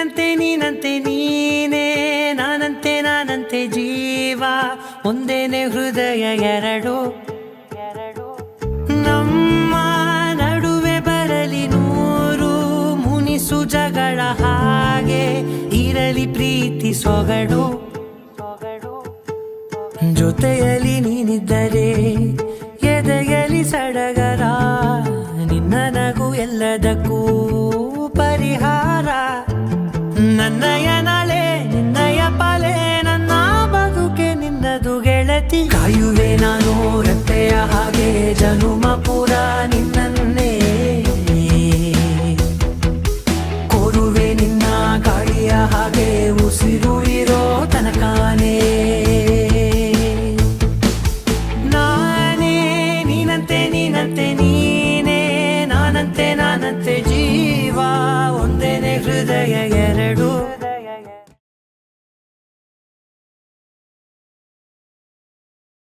ನೀನಂತೆ ನೀನಂತೆ ನೀನೇ, ನಾನಂತೆ ನಾನಂತೆ ಜೀವ, ಒಂದೇನೆ ಹೃದಯ ಎರಡು. ನಮ್ಮ ನಡುವೆ ಬರಲಿ ನೂರು ಮುನಿಸು ಜಗಳ, ಹಾಗೆ ಇರಲಿ ಪ್ರೀತಿ ಸೊಗಡು. ಜೊತೆಯಲ್ಲಿ ನೀನಿದ್ದರೆ ಎದೆಯಲಿ ಸಡಗರ, ನಿನ್ನ ನಗು ಎಲ್ಲದಕ್ಕೂ ಪರಿಹಾರ. ನನ್ನಯ ನಾಳೆ ನಿನ್ನಯ ಪಾಲೆ, ನನ್ನ ಬದುಕೆ ನಿನ್ನದು ಗೆಳತಿ. ಕಾಯುವೆ ನಾನು ರತ್ತೆಯ ಹಾಗೆ ಜನುಮ ಪೂರ ನಿನ್ನನ್ನೇ, ಕೋರುವೆ ನಿನ್ನ ಗಾಳಿಯ ಹಾಗೆ ಉಸಿರು ಇರೋ ತನಕಾನೇ. ನಾನೇ ನೀನಂತೆ ನೀನಂತೆ ನೀನೇ, ನಾನಂತೆ ನಾನಂತೆ ಜೀವ, ಒಂದೇನೆ ಹೃದಯ ಎರಡು.